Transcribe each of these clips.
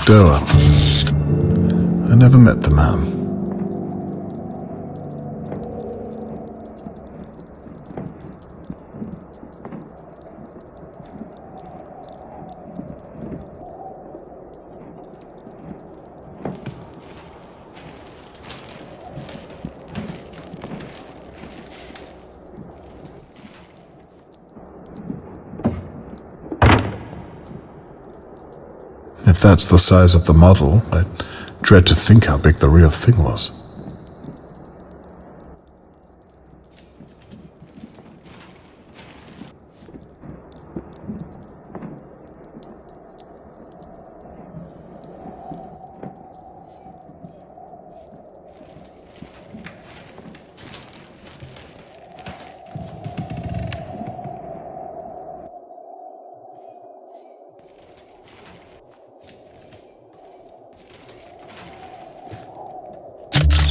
Doerr. I never met the man. If that's the size of the model, I dread to think how big the real thing was.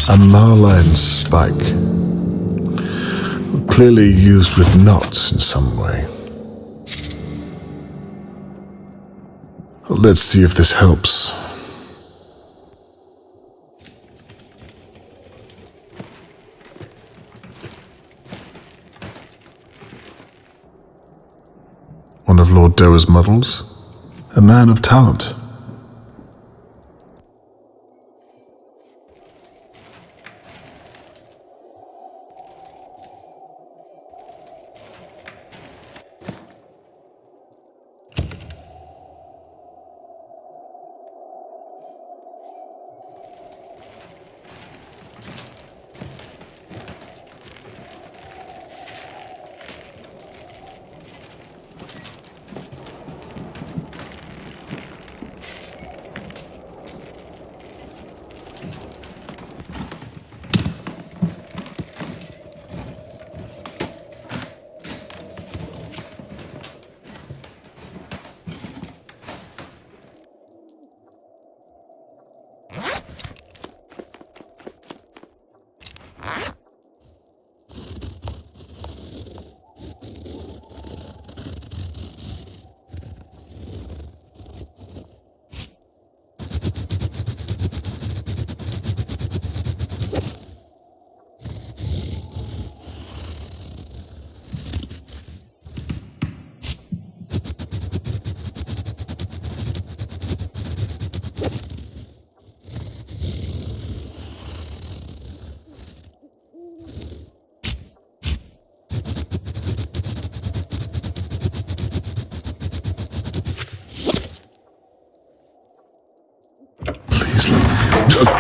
A marline spike, clearly used with knots in some way. Let's see if this helps. One of Lord Doerr's models, a man of talent.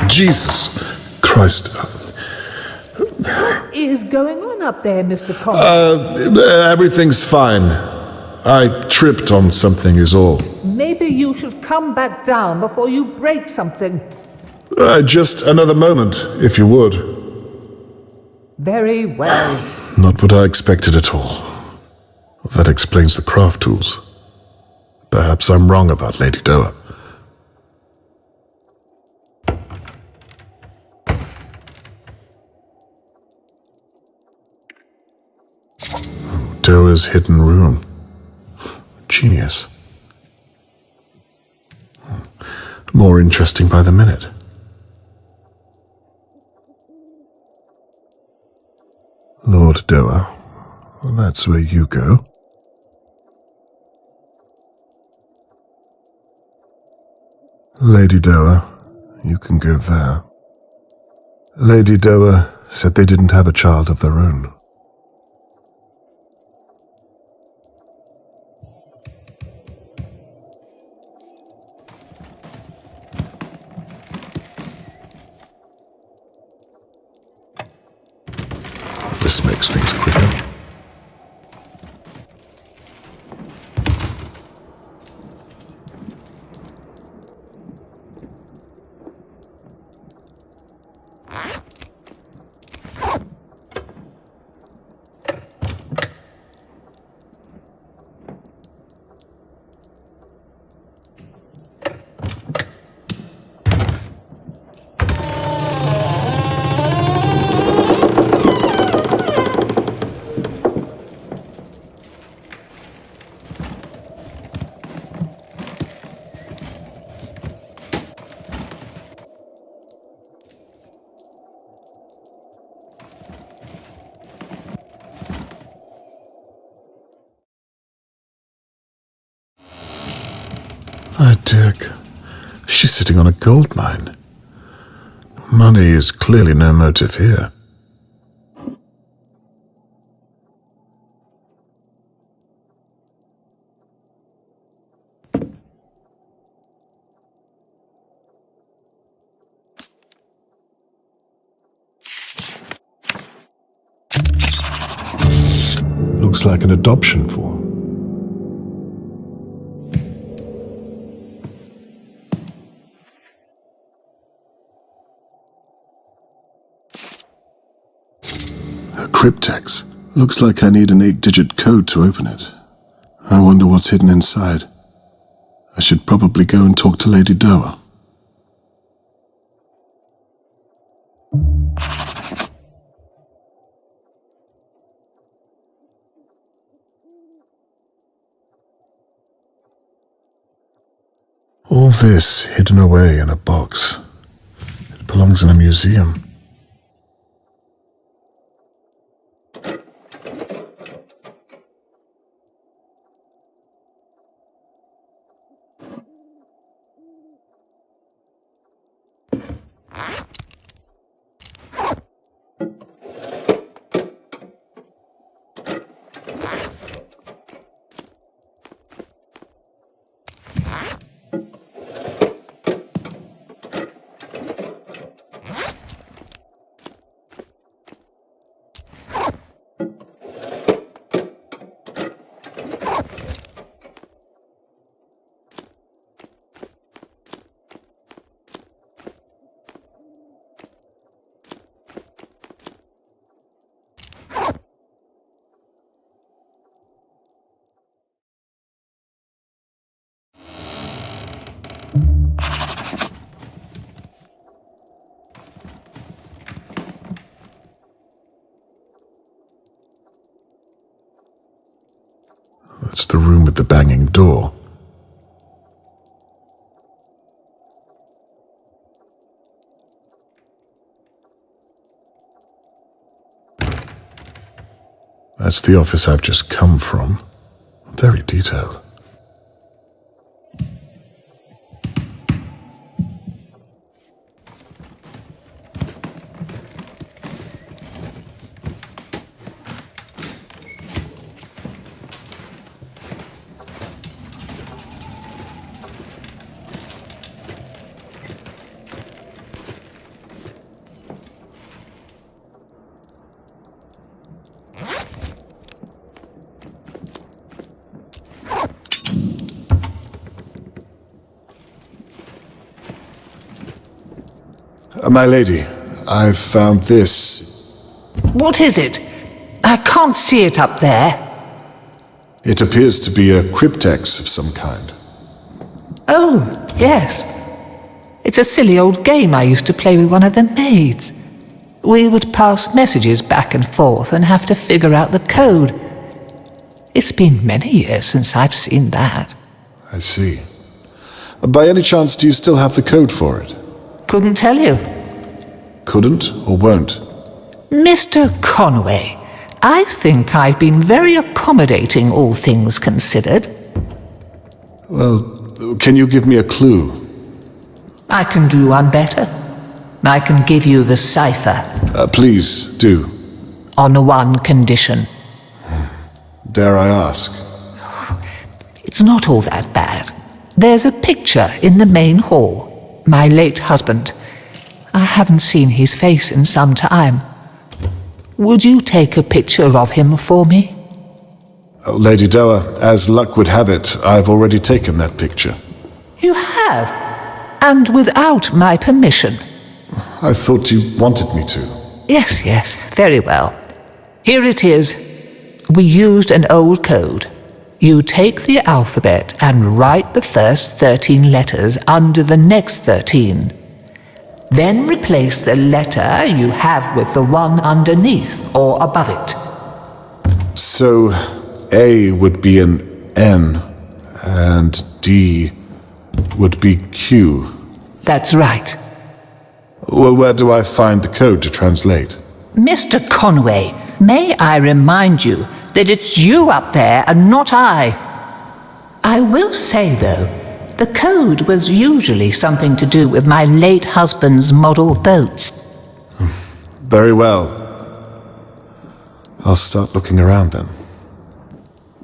Jesus Christ. What is going on up there, Mr. Conway? Everything's fine. I tripped on something is all. Maybe you should come back down before you break something. Just another moment, if you would. Very well. Not what I expected at all. That explains the craft tools. Perhaps I'm wrong about Lady Doerr. Doerr's hidden room. Genius. More interesting by the minute. Lord Doerr, that's where you go. Lady Doerr, you can go there. Lady Doerr said they didn't have a child of their own. This makes things quicker. My dick. She's sitting on a gold mine. Money is clearly no motive here. Looks like an adoption form. A cryptex. Looks like I need an 8-digit code to open it. I wonder what's hidden inside. I should probably go and talk to Lady Doerr. All this hidden away in a box. It belongs in a museum. That's the room with the banging door. That's the office I've just come from. Very detailed. My lady, I've found this. What is it? I can't see it up there. It appears to be a cryptex of some kind. Oh, yes. It's a silly old game I used to play with one of the maids. We would pass messages back and forth and have to figure out the code. It's been many years since I've seen that. I see. By any chance, do you still have the code for it? Couldn't tell you. Couldn't or won't? Mr. Conway, I think I've been very accommodating, all things considered. Well, can you give me a clue? I can do one better. I can give you the cipher. Please, do. On one condition. Dare I ask? It's not all that bad. There's a picture in the main hall. My late husband. I haven't seen his face in some time. Would you take a picture of him for me? Oh, Lady Doerr, as luck would have it, I've already taken that picture. You have? And without my permission? I thought you wanted me to. Yes, yes, very well. Here it is. We used an old code. You take the alphabet and write the first 13 letters under the next 13. Then replace the letter you have with the one underneath or above it. So, A would be an N, and D would be Q. That's right. Well, where do I find the code to translate? Mr. Conway, may I remind you that it's you up there and not I. I will say, though, The code was usually something to do with my late husband's model boats. Very well. I'll start looking around then.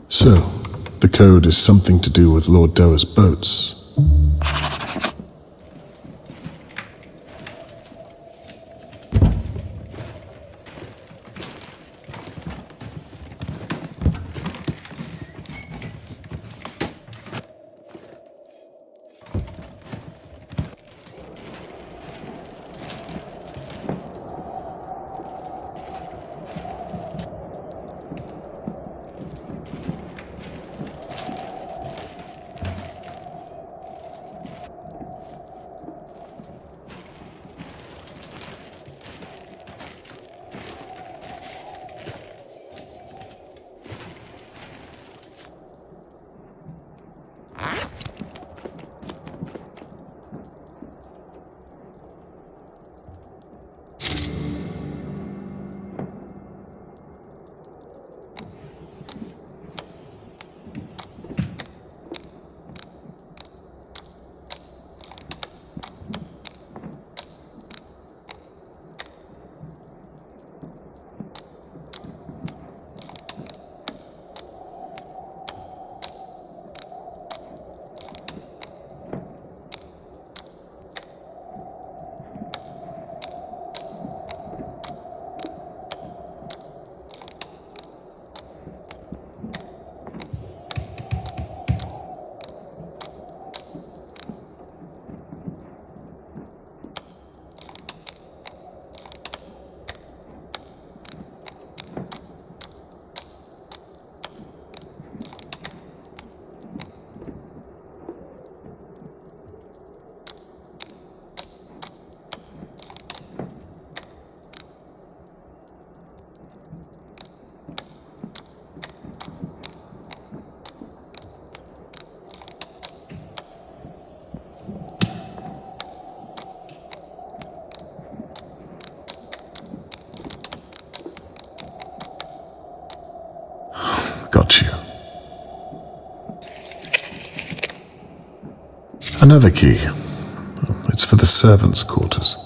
So, the code is something to do with Lord Doerr's boats. Got you. Another key. It's for the servants' quarters.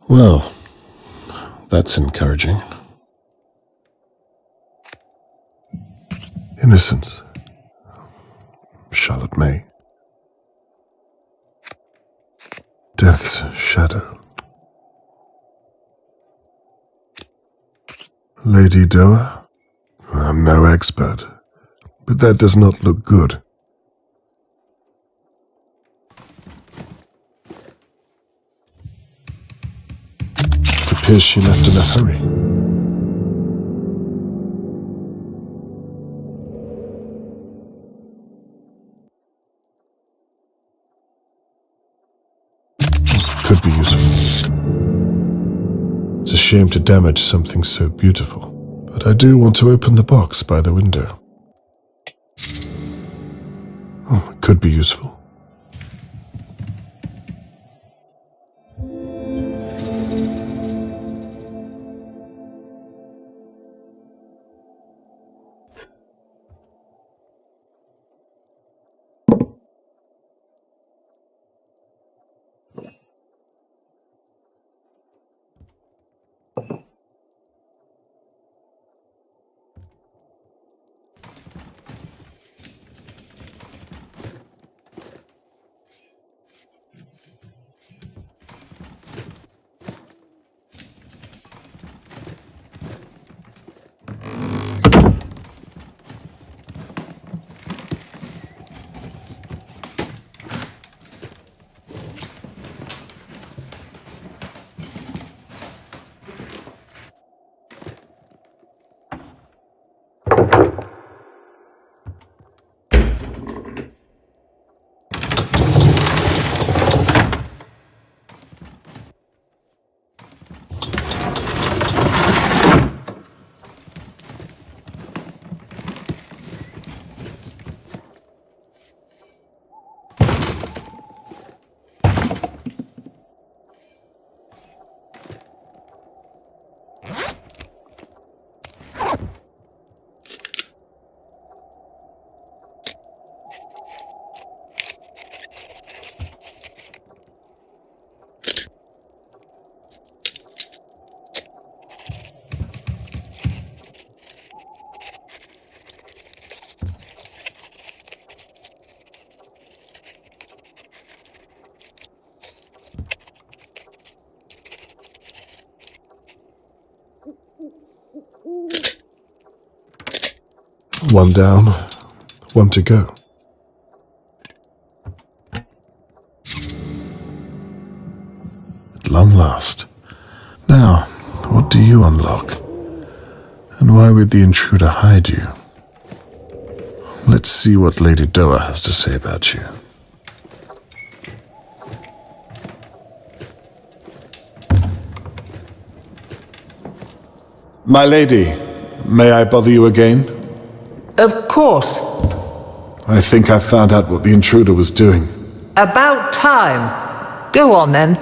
Well, that's encouraging. Innocence. Charlotte May. Death's shadow. Lady Doerr? I'm no expert, but that does not look good. It appears she left in a hurry. Could be useful. It's a shame to damage something so beautiful, but I do want to open the box by the window. Oh, it could be useful. One down, one to go. At long last. Now, what do you unlock? And why would the intruder hide you? Let's see what Lady Doerr has to say about you. My lady, may I bother you again? Of course. I think I found out what the intruder was doing. About time. Go on then.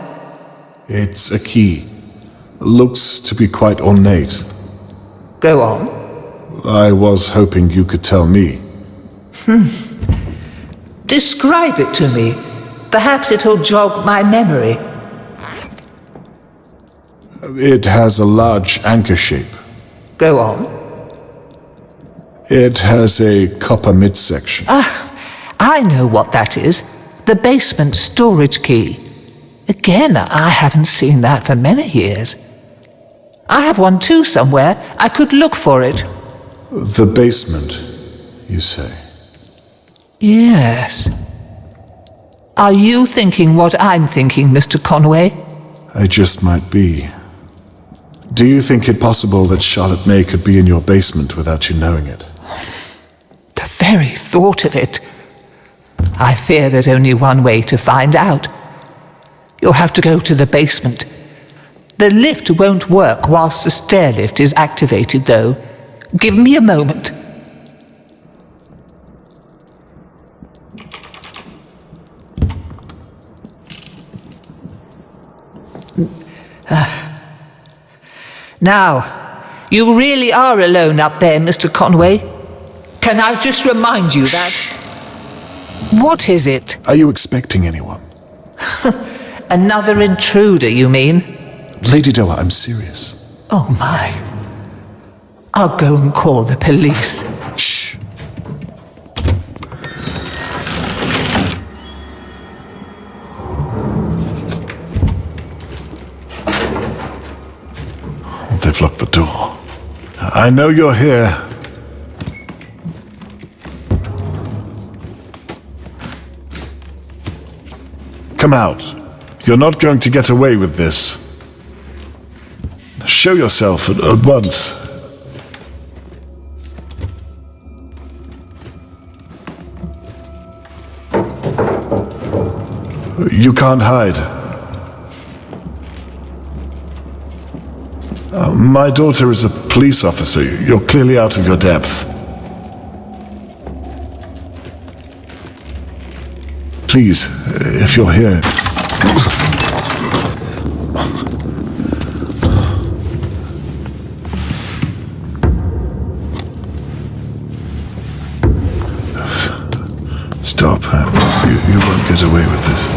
It's a key. Looks to be quite ornate. Go on. I was hoping you could tell me. Describe it to me. Perhaps it'll jog my memory. It has a large anchor shape. Go on. It has a copper midsection. I know what that is. The basement storage key. Again, I haven't seen that for many years. I have one too somewhere. I could look for it. The basement, you say? Yes. Are you thinking what I'm thinking, Mr. Conway? I just might be. Do you think it possible that Charlotte May could be in your basement without you knowing it? The very thought of it. I fear there's only one way to find out. You'll have to go to the basement. The lift won't work whilst the stair lift is activated, though. Give me a moment. Now, you really are alone up there, Mr. Conway. Can I just remind you that... What is it? Are you expecting anyone? Another intruder, you mean? Lady Doerr, I'm serious. Oh my. I'll go and call the police. Shh. They've locked the door. I know you're here. Come out. You're not going to get away with this. Show yourself at once. You can't hide. My daughter is a police officer. You're clearly out of your depth. Please, if you're here... Stop. You won't get away with this.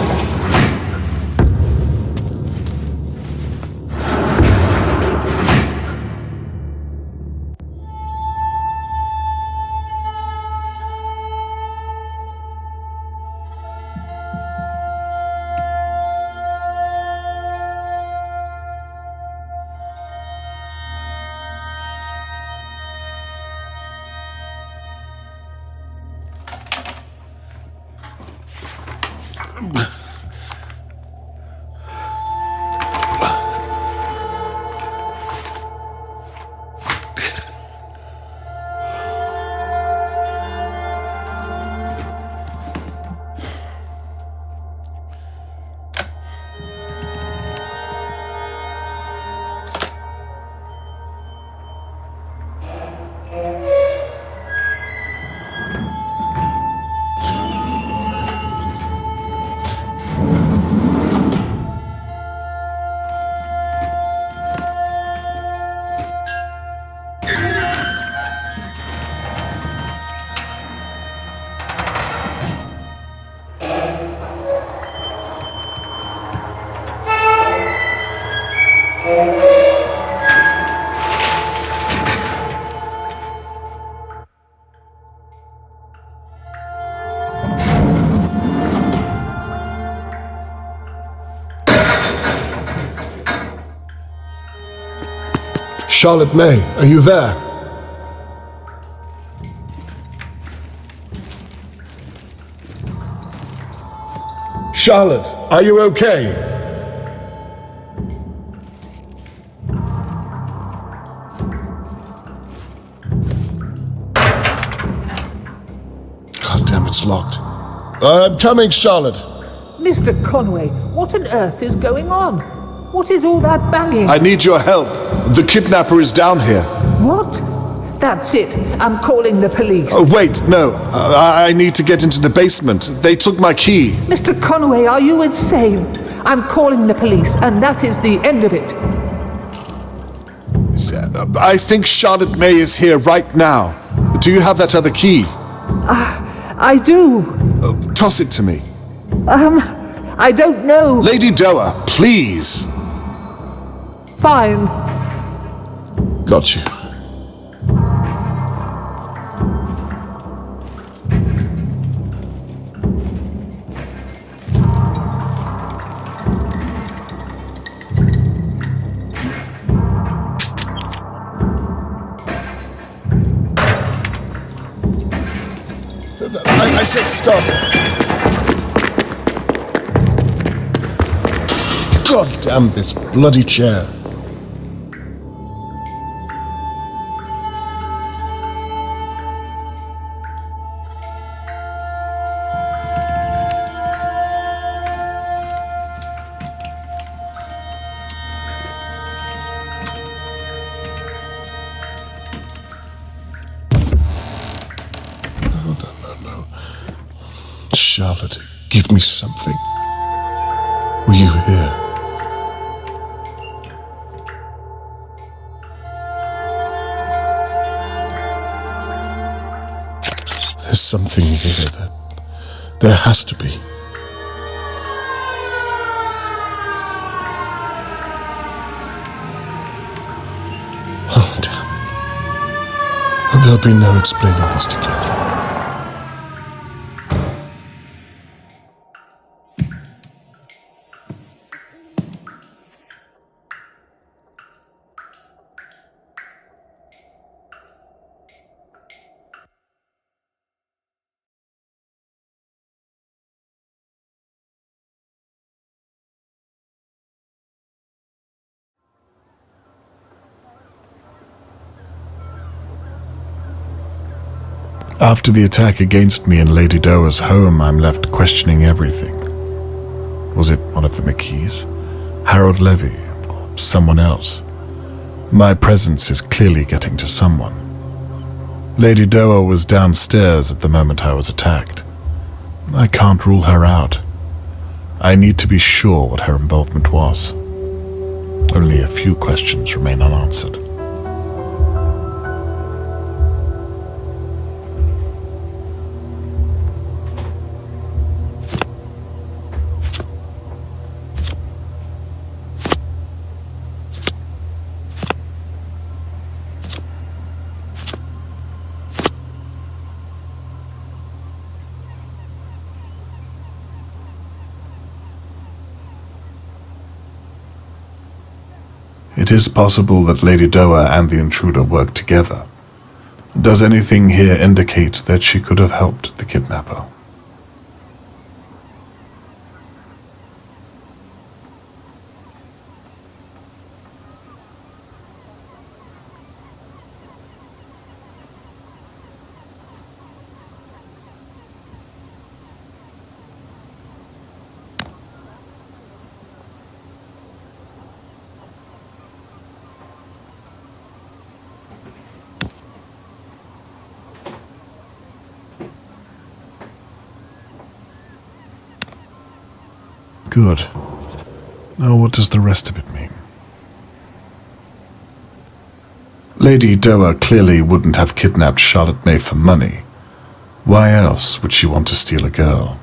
Charlotte May, are you there? Charlotte, are you okay? God damn, it's locked. I'm coming, Charlotte. Mr. Conway, what on earth is going on? What is all that banging? I need your help. The kidnapper is down here. What? That's it. I'm calling the police. Oh, wait, no. I need to get into the basement. They took my key. Mr. Conway, are you insane? I'm calling the police, and that is the end of it. I think Charlotte May is here right now. Do you have that other key? I do. Toss it to me. I don't know. Lady Doerr, please. Fine. Got you. I said stop. God damn this bloody chair. No. Charlotte, give me something. Were you here? There's something here that there has to be. Oh, damn. There'll be no explaining this together. After the attack against me in Lady Doerr's home, I'm left questioning everything. Was it one of the McKees? Harold Levy? Or someone else? My presence is clearly getting to someone. Lady Doerr was downstairs at the moment I was attacked. I can't rule her out. I need to be sure what her involvement was. Only a few questions remain unanswered. It is possible that Lady Doerr and the intruder worked together. Does anything here indicate that she could have helped the kidnapper? Good. Now what does the rest of it mean? Lady Doerr clearly wouldn't have kidnapped Charlotte May for money. Why else would she want to steal a girl?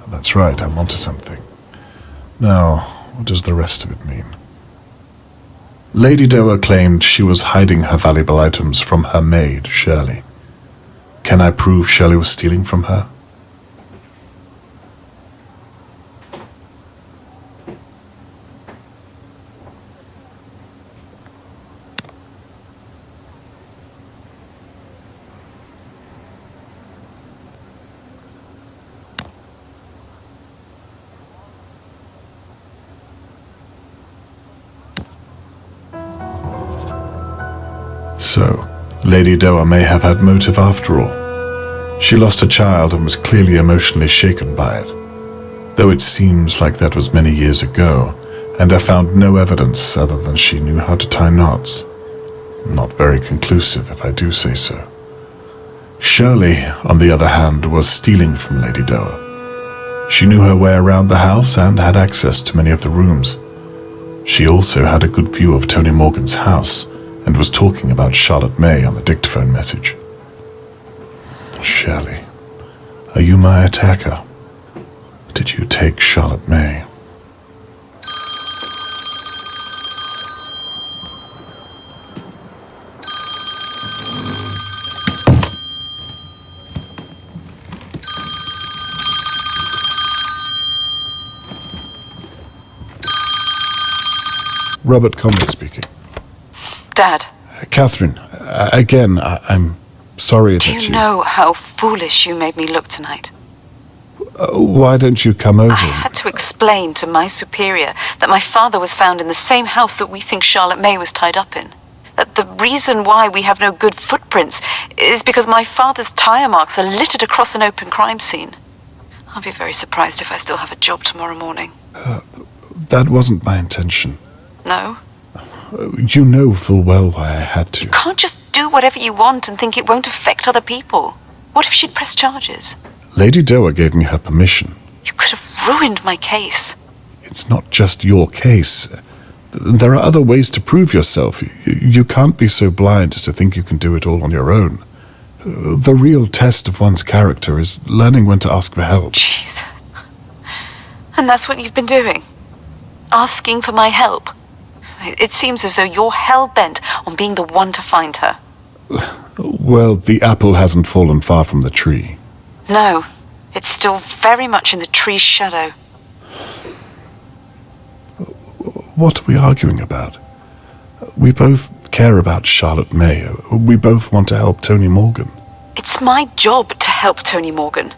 That's right, I'm onto something. Now, what does the rest of it mean? Lady Doerr claimed she was hiding her valuable items from her maid, Shirley. Can I prove Shirley was stealing from her? So, Lady Doerr may have had motive after all. She lost a child and was clearly emotionally shaken by it. Though it seems like that was many years ago, and I found no evidence other than she knew how to tie knots. Not very conclusive, if I do say so. Shirley, on the other hand, was stealing from Lady Doerr. She knew her way around the house and had access to many of the rooms. She also had a good view of Tony Morgan's house, and was talking about Charlotte May on the dictaphone message. Shirley, are you my attacker? Did you take Charlotte May? Robert Conway speaking. Dad. Catherine, again, I'm sorry that you... Do you know how foolish you made me look tonight? Why don't you come over? I had to explain to my superior that my father was found in the same house that we think Charlotte May was tied up in. That the reason why we have no good footprints is because my father's tire marks are littered across an open crime scene. I'll be very surprised if I still have a job tomorrow morning. That wasn't my intention. No? You know full well why I had to. You can't just do whatever you want and think it won't affect other people. What if she'd press charges? Lady Doerr gave me her permission. You could have ruined my case. It's not just your case. There are other ways to prove yourself. You can't be so blind as to think you can do it all on your own. The real test of one's character is learning when to ask for help. Jeez. And that's what you've been doing? Asking for my help? It seems as though you're hell-bent on being the one to find her. Well, the apple hasn't fallen far from the tree. No, it's still very much in the tree's shadow. What are we arguing about? We both care about Charlotte May. We both want to help Tony Morgan. It's my job to help Tony Morgan.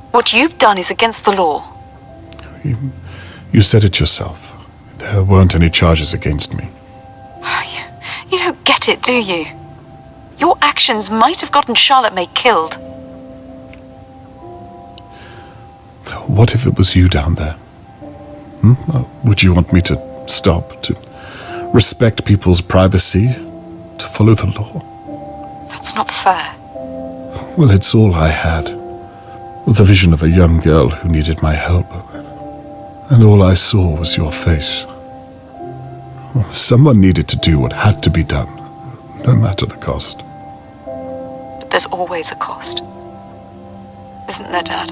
What you've done is against the law. You said it yourself. There weren't any charges against me. You don't get it, do you? Your actions might have gotten Charlotte May killed. What if it was you down there? Would you want me to stop, to respect people's privacy, to follow the law? That's not fair. Well, it's all I had. The vision of a young girl who needed my help. And all I saw was your face. Someone needed to do what had to be done, no matter the cost. But there's always a cost. Isn't there, Dad?